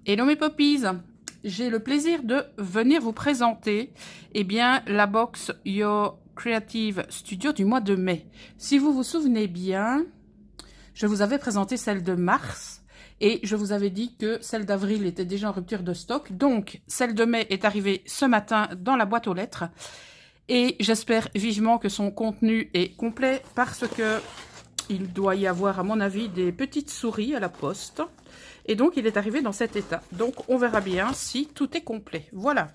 Hello mes poppies, j'ai le plaisir de venir vous présenter la box Your Creative Studio du mois de mai. Si vous vous souvenez bien, je vous avais présenté celle de mars et je vous avais dit que celle d'avril était déjà en rupture de stock. Donc celle de mai est arrivée ce matin dans la boîte aux lettres et j'espère vivement que son contenu est complet parce que il doit y avoir à mon avis des petites souris à la poste. Et donc, il est arrivé dans cet état. Donc, on verra bien si tout est complet. Voilà.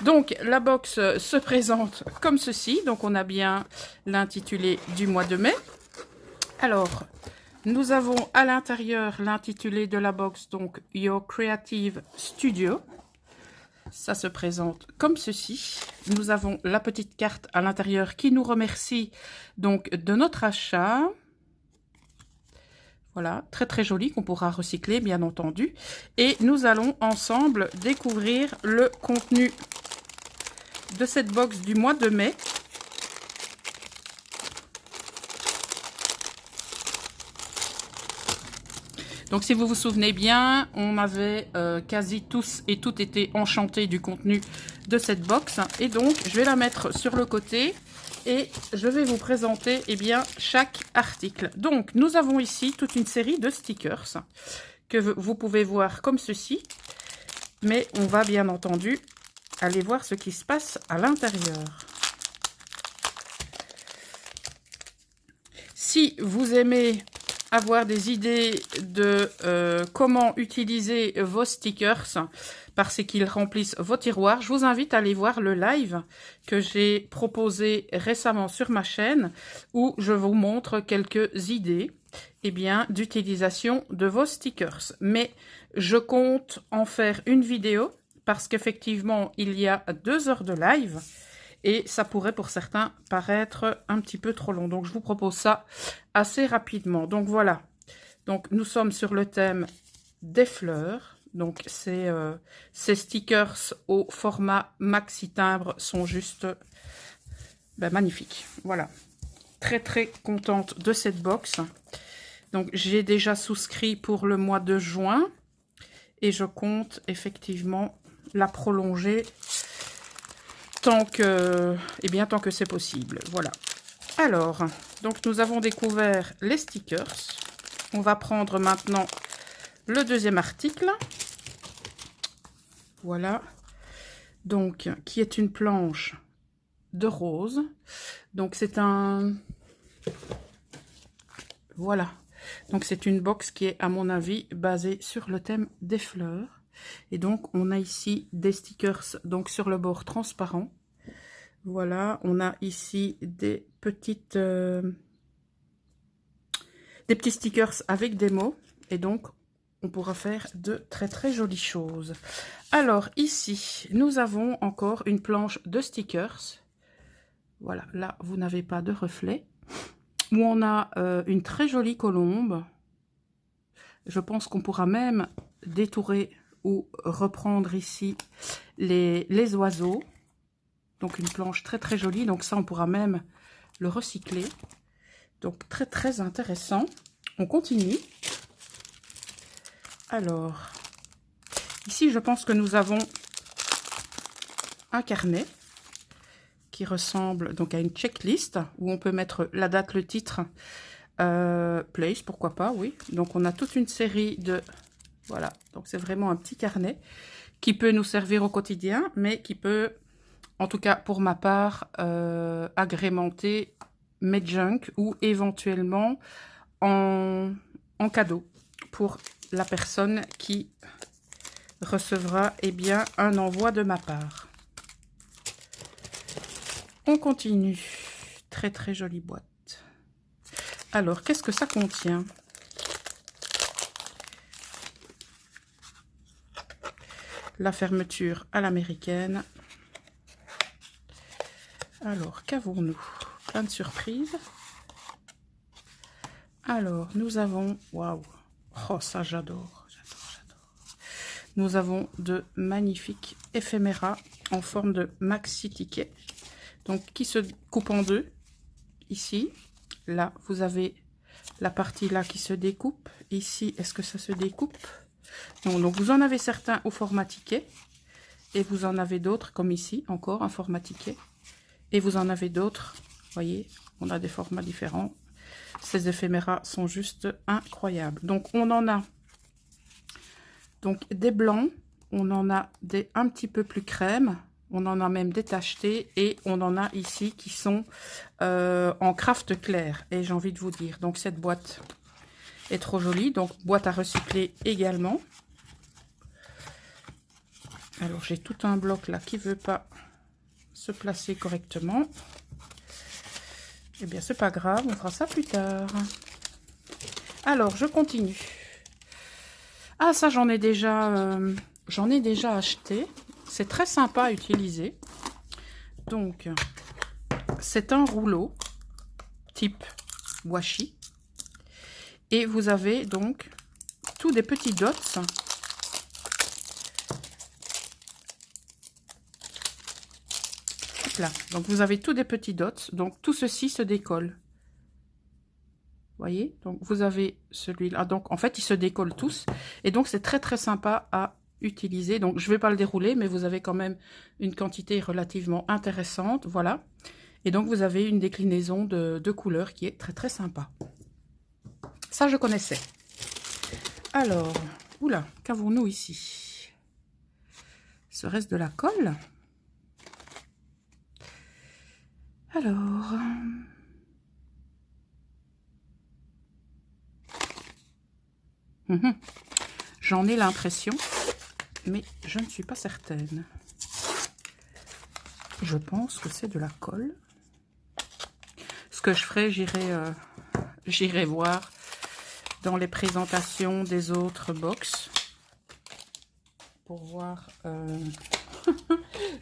Donc, la box se présente comme ceci. Donc, on a bien l'intitulé du mois de mai. Alors, nous avons à l'intérieur l'intitulé de la box, donc Your Creative Studio. Ça se présente comme ceci. Nous avons la petite carte à l'intérieur qui nous remercie donc de notre achat. Voilà, très très joli, qu'on pourra recycler bien entendu. Et nous allons ensemble découvrir le contenu de cette box du mois de mai. Donc si vous vous souvenez bien, on avait quasi tous et toutes été enchantés du contenu de cette box. Et donc je vais la mettre sur le côté. Et je vais vous présenter chaque article. Donc, nous avons ici toute une série de stickers que vous pouvez voir comme ceci. Mais on va bien entendu aller voir ce qui se passe à l'intérieur. Si vous aimez avoir des idées de comment utiliser vos stickers parce qu'ils remplissent vos tiroirs, je vous invite à aller voir le live que j'ai proposé récemment sur ma chaîne où je vous montre quelques idées d'utilisation de vos stickers. Mais je compte en faire une vidéo parce qu'effectivement, il y a 2 heures de live et ça pourrait pour certains paraître un petit peu trop long. Donc, je vous propose ça assez rapidement. Donc, voilà. Donc, nous sommes sur le thème des fleurs. Donc, ces stickers au format maxi timbre sont juste magnifiques. Voilà. Très, très contente de cette box. Donc, j'ai déjà souscrit pour le mois de juin. Et je compte effectivement la prolonger tant que c'est possible. Voilà. Alors, donc nous avons découvert les stickers. On va prendre maintenant le deuxième article. Voilà. Donc, qui est une planche de rose. Donc, c'est un... Voilà. Donc, c'est une box qui est, à mon avis, basée sur le thème des fleurs. Et donc, on a ici des stickers donc sur le bord transparent. Voilà, on a ici des petits stickers avec des mots. Et donc, on pourra faire de très très jolies choses. Alors, ici, nous avons encore une planche de stickers. Voilà, là, vous n'avez pas de reflet. Où on a une très jolie colombe. Je pense qu'on pourra même détourer ou reprendre ici les oiseaux. Donc une planche très très jolie. Donc ça, on pourra même le recycler. Donc très très intéressant. On continue. Alors, ici, je pense que nous avons un carnet qui ressemble donc à une checklist où on peut mettre la date, le titre, place, pourquoi pas, oui. Donc on a toute une série de... Voilà, donc c'est vraiment un petit carnet qui peut nous servir au quotidien, mais qui peut, en tout cas pour ma part, agrémenter mes junk ou éventuellement en cadeau pour la personne qui recevra un envoi de ma part. On continue. Très très jolie boîte. Alors, qu'est-ce que ça contient ? La fermeture à l'américaine. Alors, qu'avons-nous? Plein de surprises. Alors, nous avons... Waouh! Oh, ça, j'adore. Nous avons de magnifiques éphéméras en forme de maxi ticket. Donc, qui se coupe en deux. Ici. Là, vous avez la partie là qui se découpe. Ici, est-ce que ça se découpe? Donc vous en avez certains au format ticket. Et vous en avez d'autres, comme ici, encore un format ticket. Et vous en avez d'autres, voyez, on a des formats différents. Ces éphéméras sont juste incroyables. Donc on en a donc des blancs, on en a des un petit peu plus crème, on en a même des tachetés et on en a ici qui sont en craft clair. Et j'ai envie de vous dire, donc cette boîte est trop jolie, donc boîte à recycler également. Alors j'ai tout un bloc là qui veut pas se placer correctement. Eh bien c'est pas grave, on fera ça plus tard. Alors je continue. Ah ça j'en ai déjà acheté. C'est très sympa à utiliser. Donc c'est un rouleau type washi. Et vous avez donc tous des petits dots. Là. Donc vous avez tous des petits dots, donc tout ceci se décolle. Voyez, donc vous avez celui-là, donc en fait ils se décollent tous, et donc c'est très très sympa à utiliser. Donc je vais pas le dérouler, mais vous avez quand même une quantité relativement intéressante, voilà. Et donc vous avez une déclinaison de couleurs qui est très très sympa. Ça je connaissais. Alors, oula, qu'avons-nous ici? Serait-ce de la colle? Alors, j'en ai l'impression, mais je ne suis pas certaine. Je pense que c'est de la colle. Ce que je ferai, j'irai voir dans les présentations des autres box pour voir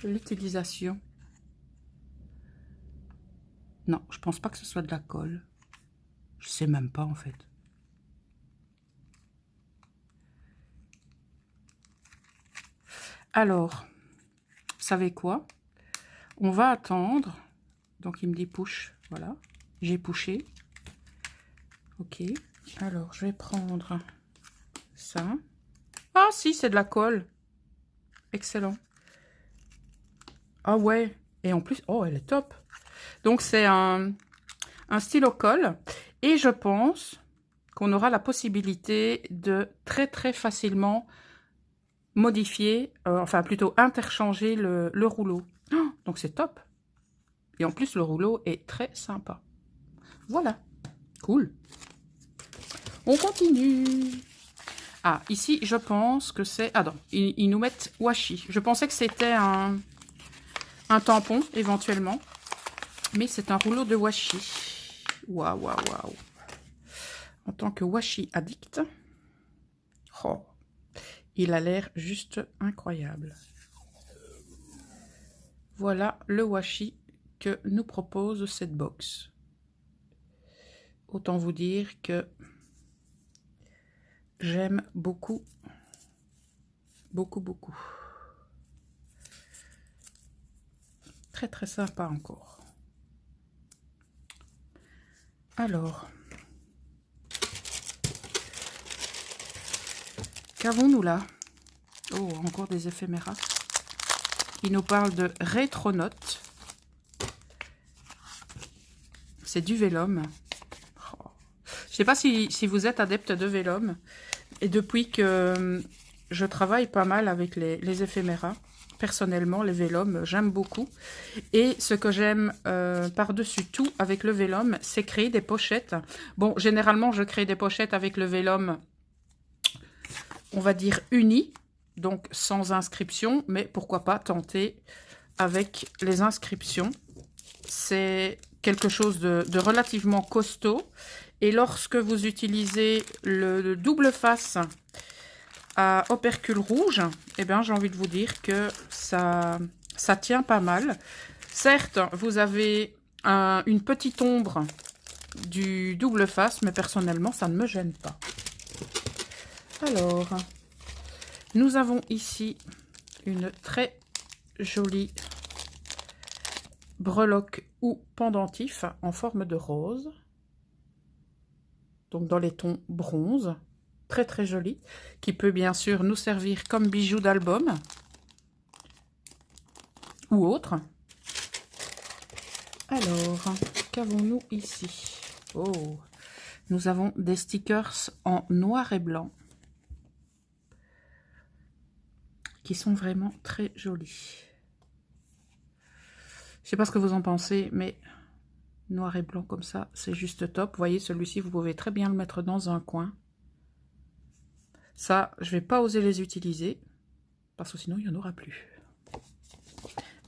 l'utilisation. Non, je pense pas que ce soit de la colle. Je sais même pas en fait. Alors, vous savez quoi? On va attendre. Donc il me dit push, voilà. J'ai pushé. Ok. Alors je vais prendre ça. Ah si, c'est de la colle. Excellent. Ah ouais. Et en plus, oh elle est top. Donc c'est un stylo colle. Et je pense qu'on aura la possibilité de très très facilement modifier, enfin plutôt interchanger le rouleau. Oh, donc c'est top. Et en plus le rouleau est très sympa. Voilà. Cool. On continue. Ah, ici je pense que c'est... Ah non, ils nous mettent washi. Je pensais que c'était un tampon éventuellement. Mais c'est un rouleau de washi. Waouh, waouh, waouh. En tant que washi addict, oh, il a l'air juste incroyable. Voilà le washi que nous propose cette box. Autant vous dire que j'aime beaucoup, beaucoup, beaucoup. Très, très sympa encore. Alors, qu'avons-nous là? Oh, encore des éphéméras. Il nous parle de Rétronote. C'est du vélum. Oh. Je ne sais pas si vous êtes adepte de vélum. Et depuis que je travaille pas mal avec les éphéméras, personnellement, les vélums, j'aime beaucoup. Et ce que j'aime par-dessus tout avec le vélum, c'est créer des pochettes. Bon, généralement, je crée des pochettes avec le vélum, on va dire uni, donc sans inscription, mais pourquoi pas tenter avec les inscriptions. C'est quelque chose de relativement costaud. Et lorsque vous utilisez le double face à opercule rouge, eh bien, j'ai envie de vous dire que ça tient pas mal. Certes, vous avez une petite ombre du double face, mais personnellement, ça ne me gêne pas. Alors, nous avons ici une très jolie breloque ou pendentif en forme de rose. Donc, dans les tons bronze. très très joli, qui peut bien sûr nous servir comme bijou d'album ou autre. Alors, qu'avons-nous ici? Oh, nous avons des stickers en noir et blanc qui sont vraiment très jolis. Je sais pas ce que vous en pensez, mais noir et blanc comme ça, c'est juste top. Vous voyez, celui-ci, vous pouvez très bien le mettre dans un coin. Ça, je vais pas oser les utiliser, parce que sinon, il n'y en aura plus.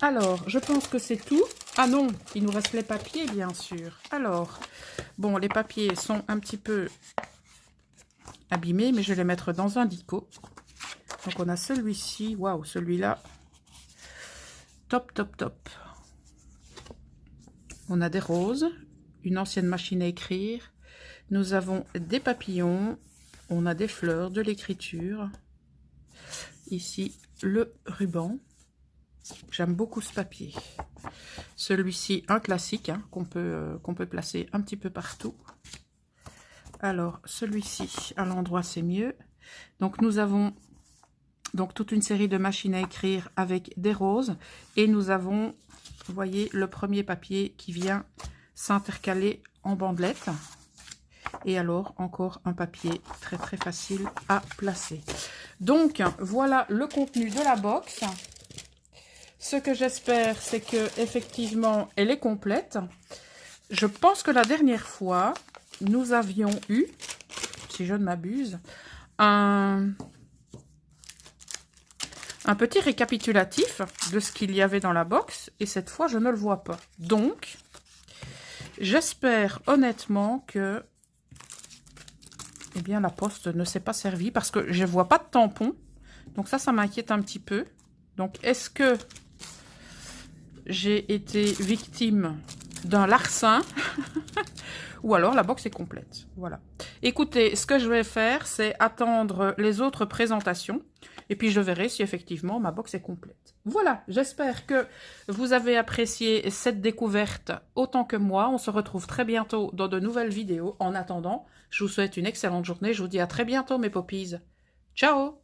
Alors, je pense que c'est tout. Ah non, il nous reste les papiers, bien sûr. Alors, bon, les papiers sont un petit peu abîmés, mais je vais les mettre dans un dico. Donc, on a celui-ci. Waouh, celui-là. Top, top, top. On a des roses, une ancienne machine à écrire. Nous avons des papillons. On a des fleurs, de l'écriture. Ici, le ruban. J'aime beaucoup ce papier. Celui-ci, un classique hein, qu'on peut placer un petit peu partout. Alors, celui-ci, à l'endroit, c'est mieux. Donc, nous avons donc toute une série de machines à écrire avec des roses. Et nous avons, vous voyez, le premier papier qui vient s'intercaler en bandelette. Et alors, encore un papier très très facile à placer. Donc, voilà le contenu de la box. Ce que j'espère, c'est que effectivement, elle est complète. Je pense que la dernière fois, nous avions eu, si je ne m'abuse, un petit récapitulatif de ce qu'il y avait dans la box. Et cette fois, je ne le vois pas. Donc, j'espère honnêtement que eh bien, la poste ne s'est pas servie parce que je ne vois pas de tampon. Donc ça m'inquiète un petit peu. Donc, est-ce que j'ai été victime d'un larcin ou alors la box est complète? Voilà. Écoutez, ce que je vais faire, c'est attendre les autres présentations et puis je verrai si effectivement ma box est complète. Voilà, j'espère que vous avez apprécié cette découverte autant que moi. On se retrouve très bientôt dans de nouvelles vidéos. En attendant, je vous souhaite une excellente journée. Je vous dis à très bientôt mes poppies. Ciao!